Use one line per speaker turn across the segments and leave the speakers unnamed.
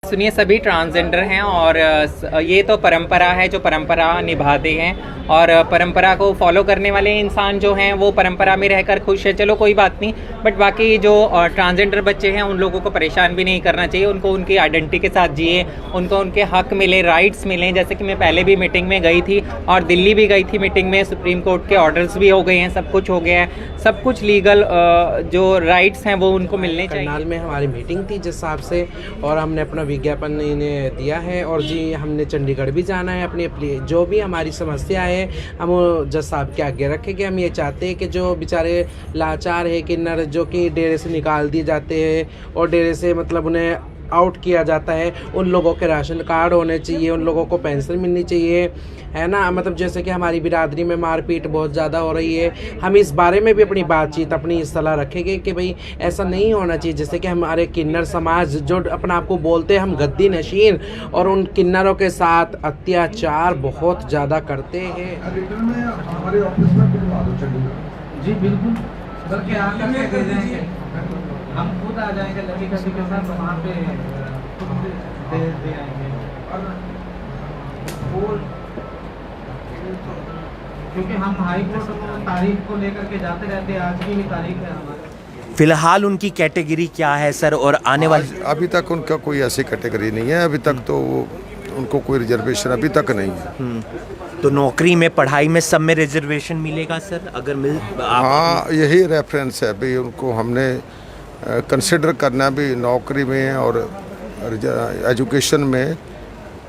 सुनिए, सभी ट्रांसजेंडर हैं और ये तो परंपरा है जो परंपरा निभाते हैं और परंपरा को फॉलो करने वाले इंसान जो हैं वो परंपरा में रहकर खुश है। चलो कोई बात नहीं, बट बाकी जो ट्रांसजेंडर बच्चे हैं उन लोगों को परेशान भी नहीं करना चाहिए। उनको उनकी आइडेंटिटी के साथ जिए, उनको उनके हक मिले, राइट्स मिलें। जैसे कि मैं पहले भी मीटिंग में गई थी और दिल्ली भी गई थी मीटिंग में, सुप्रीम कोर्ट के ऑर्डर्स भी हो गए हैं, सब कुछ हो गया है, सब कुछ लीगल जो राइट्स हैं वो उनको मिलने चाहिए।
करनाल में हमारी मीटिंग थी जिस हिसाब से, और हमने अपना विज्ञापन इन्हें दिया है और जी हमने चंडीगढ़ भी जाना है। अपनी जो भी हमारी समस्या है हम जज साहब के आगे रखेंगे। हम ये चाहते हैं कि जो बेचारे लाचार है किन्नर जो कि डेरे से निकाल दिए जाते हैं और डेरे से मतलब उन्हें आउट किया जाता है, उन लोगों के राशन कार्ड होने चाहिए, उन लोगों को पेंशन मिलनी चाहिए, है ना। मतलब जैसे कि हमारी बिरादरी में मारपीट बहुत ज़्यादा हो रही है, हम इस बारे में भी अपनी बातचीत अपनी सलाह रखेंगे कि भाई ऐसा नहीं होना चाहिए। जैसे कि हमारे किन्नर समाज जो अपना आपको बोलते हैं हम गद्दी नशीन, और उन किन्नरों के साथ अत्याचार बहुत ज़्यादा करते हैं।
हमारे ऑफिस में जी बिल्कुल, बल्कि आकर के दे देंगे, हम खुद आ जाएंगे लड़की कभी के साथ वहाँ पे दे आएंगे। और क्योंकि हम हाई कोर्ट तारीख को लेकर के जाते रहते हैं, आज की भी तारीख है हमारे।
फिलहाल उनकी कैटेगरी क्या है सर, और आने वाली?
अभी तक उनका कोई ऐसी कैटेगरी नहीं है, अभी तक तो उनको कोई रिजर्वेशन अभी तक नहीं है।
तो नौकरी में, पढ़ाई में, सब में रिजर्वेशन मिलेगा सर अगर मिल?
हाँ, यही रेफरेंस है भाई, उनको हमने कंसिडर करना भी नौकरी में और एजुकेशन में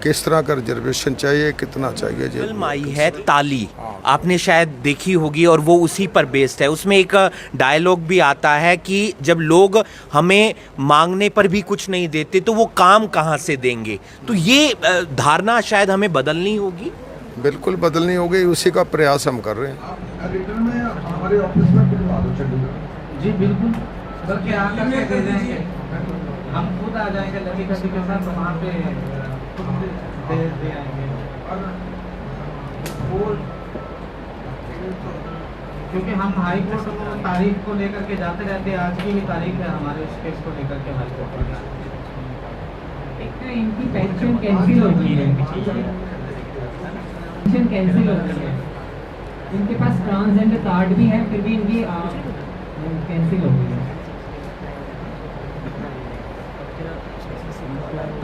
किस तरह का रिजर्वेशन चाहिए, कितना चाहिए।
फिल्म आई है ताली, आपने शायद देखी होगी, और वो उसी पर बेस्ड है। उसमें एक डायलॉग भी आता है कि जब लोग हमें मांगने पर भी कुछ नहीं देते तो वो काम कहाँ से देंगे। तो ये धारणा शायद हमें बदलनी होगी।
बिल्कुल बदलनी होगी, उसी का प्रयास हम कर रहे हैं।
हमारे ऑफिस में जी बिल्कुल, बल्कि आकर के दे देंगे, हम खुद आ जाएंगे लड़की कभी के साथ वहाँ पे दे आएंगे। और क्योंकि हम हाई कोर्ट तारीख को लेकर के जाते रहते हैं, आज की भी तारीख है हमारे इस केस को लेकर के हाई कोर्ट में।
एक तो इनकी पेंशन कैंसिल हो गई है, पेंशन कैंसिल हो गई है। इनके पास ट्रांसजेंडर कार्ड भी है, फिर भी इनकी कैंसिल हो गई है।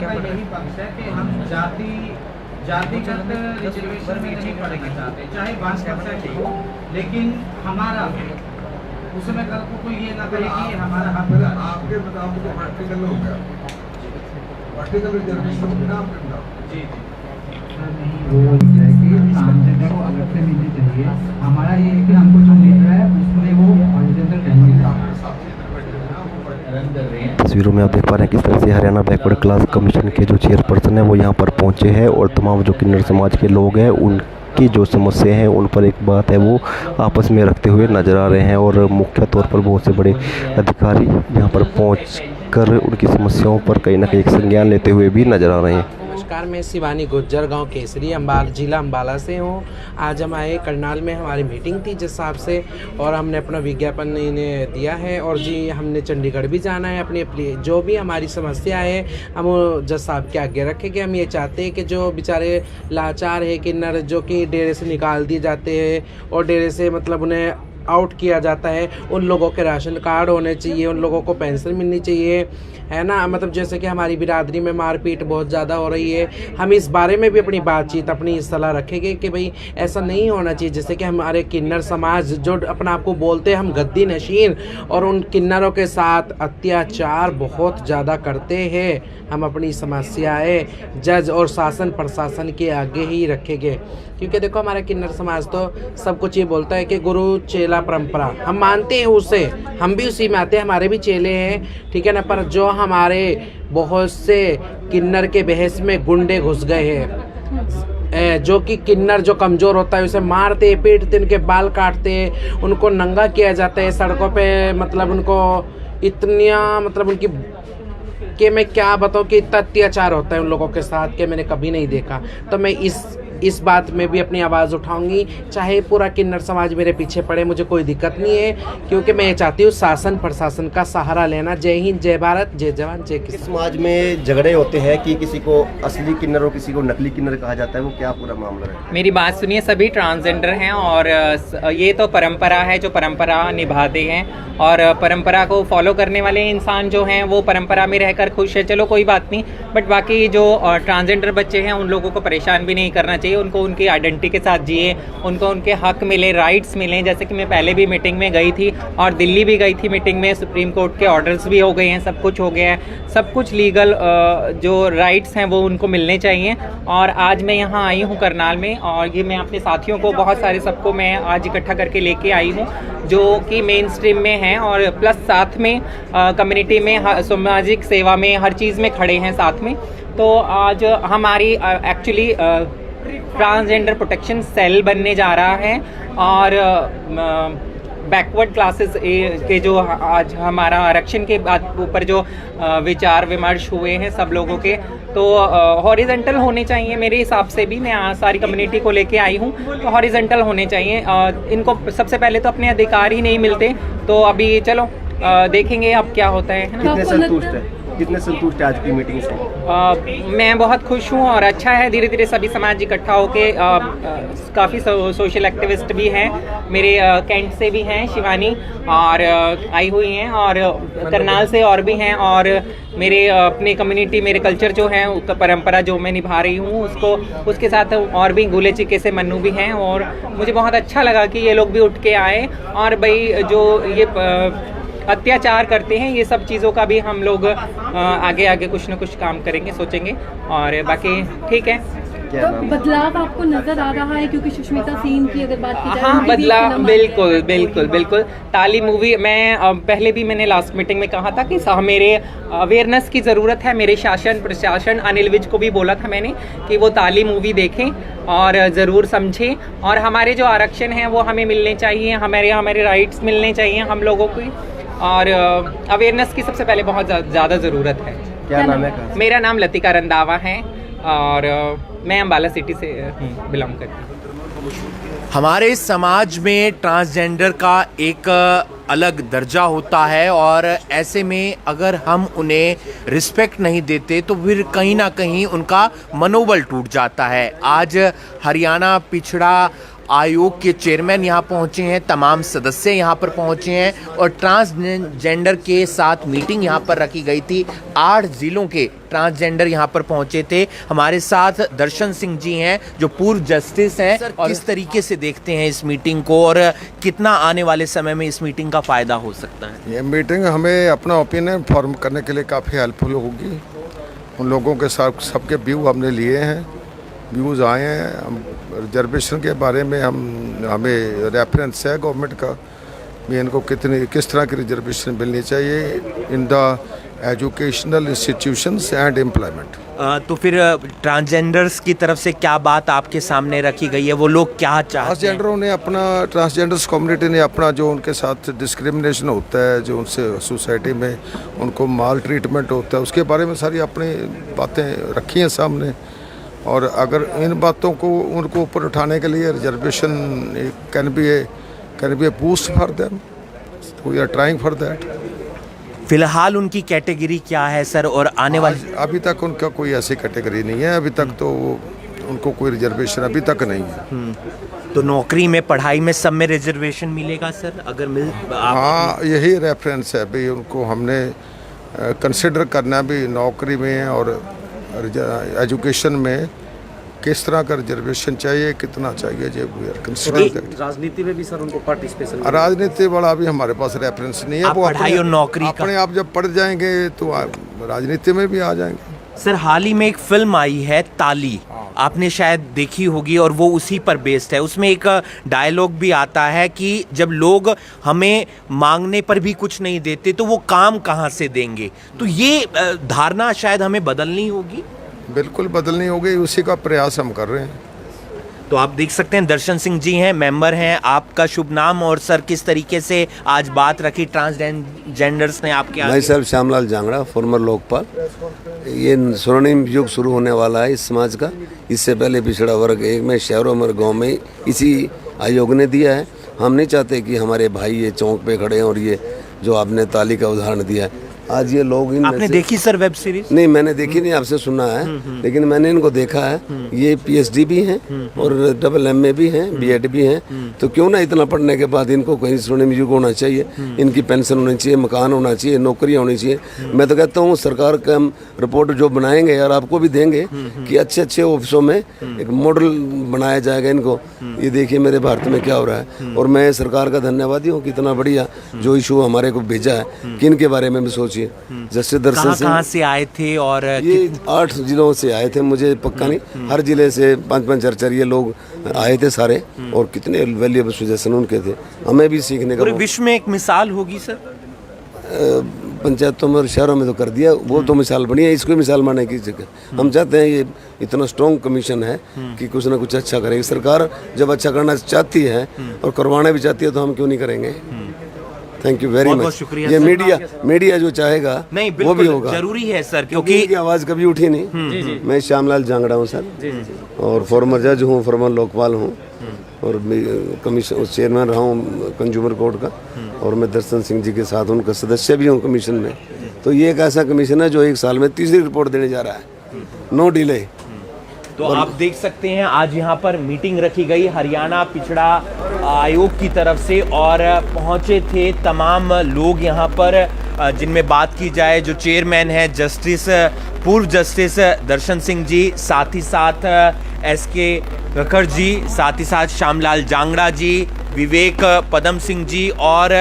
यही पक्ष है कि हम जातिगत रिजर्वेशन में नहीं पढ़ना चाहते, चाहे 5% हो, लेकिन हमारा उसमें कल को कोई ये ना करे कि हमारा हक। आपके मुताबिक तो वर्टिकल हो गया, वर्टिकल रिजर्वेशन बिना जी
नहीं, वो है कि ट्रांसजेंडर को अलग से मिलनी चाहिए। हमारा ये है कि हमको जो मिल रहा है उसमें वो ट्रांसजेंडर नहीं मिल रहा।
तस्वीरों में आप देख पा रहे हैं किस तरह से हरियाणा बैकवर्ड क्लास कमीशन के जो चेयरपर्सन है वो यहाँ पर पहुँचे हैं और तमाम जो किन्नर समाज के लोग हैं उनकी जो समस्या है उन पर एक बात है वो आपस में रखते हुए नजर आ रहे हैं। और मुख्य तौर पर बहुत से बड़े अधिकारी यहाँ पर पहुँच कर उनकी समस्याओं पर कहीं ना कहीं एक संज्ञान लेते हुए भी नजर आ रहे हैं।
नमस्कार, मैं शिवानी गुज्जर, गांव केसरी, जिला अम्बाला से हूँ। आज हम आए करनाल में, हमारी मीटिंग थी जिस हिसाब से, और हमने अपना विज्ञापन इन्हें दिया है और जी हमने चंडीगढ़ भी जाना है। अपनी जो भी हमारी समस्या है हम जज साहब के आगे रखेंगे। हम ये चाहते हैं कि जो बेचारे लाचार है किन्नर जो कि डेरे से निकाल दिए जाते हैं और डेरे से मतलब उन्हें आउट किया जाता है, उन लोगों के राशन कार्ड होने चाहिए, उन लोगों को पेंशन मिलनी चाहिए, है ना। मतलब जैसे कि हमारी बिरादरी में मारपीट बहुत ज़्यादा हो रही है, हम इस बारे में भी अपनी बातचीत अपनी सलाह रखेंगे कि भाई ऐसा नहीं होना चाहिए। जैसे कि हमारे किन्नर समाज जो अपना आपको बोलते हैं हम गद्दी नशीन, और उन किन्नरों के साथ अत्याचार बहुत ज़्यादा करते हैं। हम अपनी समस्याएं जज और शासन प्रशासन के आगे ही रखेंगे, क्योंकि देखो हमारा किन्नर समाज तो सब कुछ ये बोलता है कि गुरु चेला परंपरा, हम मानते हैं उसे, हम भी उसी में आते हैं, हमारे भी चेले हैं, ठीक है ना। पर जो हमारे बहुत से किन्नर के बहस में गुंडे घुस गए हैं, जो कि किन्नर जो कमज़ोर होता है उसे मारते पीटते, उनके बाल काटते, उनको नंगा किया जाता है सड़कों पे। मतलब उनको इतना मतलब उनकी कि मैं क्या बताऊँ कि इतना अत्याचार होता है उन लोगों के साथ कि मैंने कभी नहीं देखा। तो मैं इस बात में भी अपनी आवाज़ उठाऊंगी, चाहे पूरा किन्नर समाज मेरे पीछे पड़े, मुझे कोई दिक्कत नहीं है, क्योंकि मैं ये चाहती हूँ शासन प्रशासन का सहारा लेना। जय हिंद, जय भारत, जय जवान, जय किसान।
समाज में झगड़े होते हैं कि किसी को असली किन्नर और किसी को नकली किन्नर कहा जाता है, वो क्या पूरा मामला है?
मेरी बात सुनिए, सभी ट्रांसजेंडर हैं और ये तो परंपरा है जो परंपरा निभाते हैं, और परंपरा को फॉलो करने वाले इंसान जो हैं वो परंपरा में रहकर खुश है, चलो कोई बात नहीं। बट बाकी जो ट्रांसजेंडर बच्चे हैं उन लोगों को परेशान भी नहीं करना चाहिए, उनको उनकी आइडेंटिटी के साथ जिए, उनको उनके हक मिले, राइट्स मिलें। जैसे कि मैं पहले भी मीटिंग में गई थी और दिल्ली भी गई थी मीटिंग में, सुप्रीम कोर्ट के ऑर्डर्स भी हो गए हैं, सब कुछ हो गया है, सब कुछ लीगल जो राइट्स हैं वो उनको मिलने चाहिए। और आज मैं यहाँ आई हूँ करनाल में, और ये मैं अपने साथियों को बहुत सारे सबको मैं आज इकट्ठा करके लेके आई हूँ जो कि मेन स्ट्रीम में हैं, और प्लस साथ में कम्युनिटी में सामाजिक सेवा में हर चीज़ में खड़े हैं साथ में। तो आज हमारी एक्चुअली ट्रांसजेंडर प्रोटेक्शन सेल बनने जा रहा है, और बैकवर्ड क्लासेस के जो आज हमारा आरक्षण के बाद ऊपर जो विचार विमर्श हुए हैं सब लोगों के, तो हॉरिजेंटल होने चाहिए मेरे हिसाब से भी। मैं सारी कम्युनिटी को लेके आई हूँ, तो हॉरिजेंटल होने चाहिए। इनको सबसे पहले तो अपने अधिकार ही नहीं मिलते, तो अभी चलो देखेंगे अब क्या होता है ना।
कितने संतुष्ट है आज की मीटिंग से?
मैं बहुत खुश हूँ और अच्छा है, धीरे धीरे सभी समाज इकट्ठा होके काफ़ी सोशल एक्टिविस्ट भी हैं मेरे कैंट से भी हैं, शिवानी और आई हुई हैं, और करनाल से और भी हैं, और मेरे अपने कम्युनिटी मेरे कल्चर जो है उसका परंपरा जो मैं निभा रही हूँ उसको, उसके साथ और भी गुले चिके से मन्नू भी हैं। और मुझे बहुत अच्छा लगा कि ये लोग भी उठ के आए, और भाई जो ये अत्याचार करते हैं ये सब चीज़ों का भी हम लोग आगे आगे कुछ ना कुछ काम करेंगे, सोचेंगे, और बाकी ठीक है।
तो बदलाव आपको नजर आ रहा है, क्योंकि सुष्मिता सेन की अगर बात की जाए,
हाँ बदलाव बिल्कुल बिल्कुल बिल्कुल। ताली मूवी मैं पहले भी मैंने लास्ट मीटिंग में कहा था कि मेरे अवेयरनेस की ज़रूरत है, मेरे शासन प्रशासन अनिल विज को भी बोला था मैंने कि वो ताली मूवी देखें और ज़रूर समझें, और हमारे जो आरक्षण हैं वो हमें मिलने चाहिए, हमारे राइट्स मिलने चाहिए हम लोगों को, और अवेयरनेस की सबसे पहले बहुत ज़्यादा ज़रूरत है।
क्या नाम है?
मेरा नाम लतिका रंधावा है, और मैं अम्बाला सिटी से बिलोंग करती हूँ।
हमारे समाज में ट्रांसजेंडर का एक अलग दर्जा होता है, और ऐसे में अगर हम उन्हें रिस्पेक्ट नहीं देते तो फिर कहीं ना कहीं उनका मनोबल टूट जाता है। आज हरियाणा पिछड़ा आयोग के चेयरमैन यहाँ पहुँचे हैं, तमाम सदस्य यहाँ पर पहुँचे हैं, और ट्रांसजेंडर के साथ मीटिंग यहाँ पर रखी गई थी। 8 जिलों के ट्रांसजेंडर यहाँ पर पहुँचे थे। हमारे साथ दर्शन सिंह जी हैं जो पूर्व जस्टिस हैं। सर, और किस तरीके से देखते हैं इस मीटिंग को, और कितना आने वाले समय में इस मीटिंग का फ़ायदा हो सकता है?
ये मीटिंग हमें अपना ओपिनियन फॉर्म करने के लिए काफ़ी हेल्पफुल होगी। उन लोगों के साथ सबके व्यू हमने लिए हैं, व्यूज़ आए हैं। हम रिजर्वेशन के बारे में हमें रेफरेंस है गवर्नमेंट का भी, इनको किस तरह की रिजर्वेशन मिलनी चाहिए in the educational institutions and employment.
तो फिर ट्रांसजेंडर्स की तरफ से क्या बात आपके सामने रखी गई है, वो लोग क्या चाहते हैं?
ट्रांसजेंडरों ने अपना, ट्रांसजेंडर्स कम्युनिटी ने अपना जो उनके साथ डिस्क्रिमिनेशन होता है, जो उनसे सोसाइटी में उनको माल ट्रीटमेंट होता है, उसके बारे में सारी अपनी बातें रखी हैं सामने। और अगर इन बातों को उनको ऊपर उठाने के लिए reservation can be a boost for them, we are trying for that.
फिलहाल उनकी कैटेगरी क्या है सर, और आने वाली?
अभी तक उनका कोई ऐसी कैटेगरी नहीं है, अभी तक तो उनको कोई रिजर्वेशन अभी तक नहीं है।
तो नौकरी में, पढ़ाई में, सब में रिजर्वेशन मिलेगा सर अगर मिल?
हाँ, यही रेफरेंस है भाई, उनको हमने कंसिडर करना भी नौकरी में और एजुकेशन में किस तरह का रिजर्वेशन चाहिए, कितना चाहिए, जो
राजनीति में भी सर उनको पार्टिसिपेशन?
राजनीति वाला अभी हमारे पास रेफरेंस नहीं है।
वो पढ़ाई और नौकरी
अपने आप जब पढ़ जाएंगे तो राजनीति में भी आ जाएंगे।
सर, हाल ही में एक फिल्म आई है ताली, आपने शायद देखी होगी, और वो उसी पर बेस्ड है। उसमें एक डायलॉग भी आता है कि जब लोग हमें मांगने पर भी कुछ नहीं देते तो वो काम कहाँ से देंगे। तो ये धारणा शायद हमें बदलनी होगी।
बिल्कुल बदलनी होगी, उसी का प्रयास हम कर रहे हैं।
तो आप देख सकते हैं दर्शन सिंह जी हैं, मेंबर हैं। आपका शुभ नाम और सर किस तरीके से आज बात रखी ट्रांसजेंडर्स ने आपके
मैं
आगे?
Sir Shyamlal Jangra, farmer Lokpal. ये स्वर्णिम युग शुरू होने वाला है इस समाज का। इससे पहले पिछड़ा वर्ग एक में शहरों में गाँव में इसी आयोग ने दिया है। हम नहीं चाहते कि हमारे भाई ये चौक पे खड़े हैं और ये जो आपने ताली का उदाहरण दिया है, आज ये लोग इन
आपने देखी सर वेब सीरीज?
नहीं, मैंने देखी नहीं, आपसे सुना है, लेकिन मैंने इनको देखा है। ये PhD भी हैं और MA भी हैं, B.Ed भी हैं। तो क्यों ना इतना पढ़ने के बाद इनको कहीं स्वर्णिम युग होना चाहिए, इनकी पेंशन होनी चाहिए, मकान होना चाहिए, नौकरियां होनी चाहिए। मैं तो कहता हूँ सरकार का हम रिपोर्ट जो बनाएंगे और आपको भी देंगे कि अच्छे अच्छे ऑफिसों में एक मॉडल बनाया जाएगा इनको। ये देखिए मेरे भारत में क्या हो रहा है। और मैं सरकार का धन्यवादी हूँ कि इतना बढ़िया जो इशू हमारे को भेजा है कि इनके बारे में भी सोचिए। जैसे दर्शन सिंह
कहाँ से आए थे? और
ये 8 जिलों से आए थे, मुझे पक्का नहीं, हर जिले से 5-5 4 ये लोग आए थे सारे। और कितने वैल्यूएबल सजेशन उनके थे, हमें भी सीखने का।
पूरे विश्व में एक मिसाल होगी सर।
पंचायतों में और शहरों में तो कर दिया, वो तो मिसाल बनी है, इसको मिसाल माने की जगह। हम चाहते हैं ये इतना स्ट्रॉन्ग कमीशन है कि कुछ ना कुछ अच्छा करेगी सरकार। जब अच्छा करना चाहती है और करवाना भी चाहती है तो हम क्यों नहीं करेंगे। थैंक यू वेरी
बहुत
मच।
शुक्रिया
ये
सर।
मीडिया जो चाहेगा
नहीं
वो भी
बिल्कुल
होगा,
जरूरी है सर,
क्योंकि
क्योंकि
इनकी आवाज़ कभी उठी नहीं। मैं श्यामलाल जांगड़ा हूँ सर, और फॉर्मर जज हूँ, फॉर्मर लोकपाल हूँ, और कमीशन चेयरमैन रहा हूँ कंज्यूमर कोर्ट का। और मैं दर्शन सिंह जी के साथ उनका सदस्य भी हूँ कमीशन में। तो ये एक ऐसा कमीशन है जो 1 साल में 3री रिपोर्ट देने जा रहा है, नो डिले।
तो आप देख सकते हैं आज यहाँ पर मीटिंग रखी गई हरियाणा पिछड़ा आयोग की तरफ से, और पहुँचे थे तमाम लोग यहाँ पर, जिनमें बात की जाए जो चेयरमैन है पूर्व जस्टिस दर्शन सिंह जी, साथ ही साथ SK कक्कड़ जी, साथ ही साथ श्यामलाल जांगड़ा जी, विवेक पदम सिंह जी, और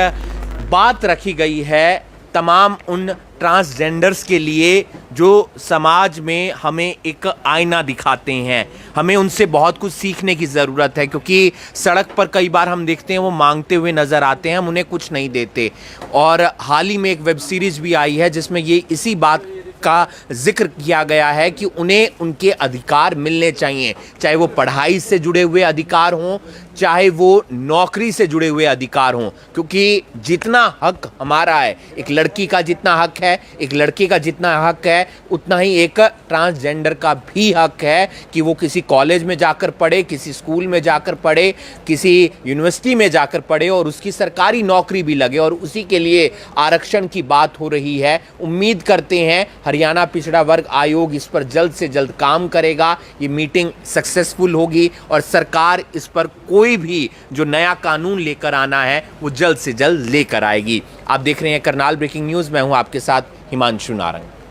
बात रखी गई है तमाम उन ट्रांसजेंडर्स के लिए जो समाज में हमें एक आईना दिखाते हैं। हमें उनसे बहुत कुछ सीखने की ज़रूरत है, क्योंकि सड़क पर कई बार हम देखते हैं वो मांगते हुए नज़र आते हैं, हम उन्हें कुछ नहीं देते। और हाल ही में एक वेब सीरीज़ भी आई है जिसमें ये इसी बात का जिक्र किया गया है कि उन्हें उनके अधिकार मिलने चाहिए, चाहे वो पढ़ाई से जुड़े हुए अधिकार हों, चाहे वो नौकरी से जुड़े हुए अधिकार हों। क्योंकि जितना हक हमारा है, एक लड़की का जितना हक है, एक लड़के का जितना हक है, उतना ही एक ट्रांसजेंडर का भी हक है कि वो किसी कॉलेज में जाकर पढ़े, किसी स्कूल में जाकर पढ़े, किसी यूनिवर्सिटी में जाकर पढ़े, और उसकी सरकारी नौकरी भी लगे। और उसी के लिए आरक्षण की बात हो रही है। उम्मीद करते हैं हरियाणा पिछड़ा वर्ग आयोग इस पर जल्द से जल्द काम करेगा, ये मीटिंग सक्सेसफुल होगी और सरकार इस पर कोई भी जो नया कानून लेकर आना है वो जल्द से जल्द लेकर आएगी। आप देख रहे हैं करनाल ब्रेकिंग न्यूज़, मैं हूं आपके साथ हिमांशु नारंग।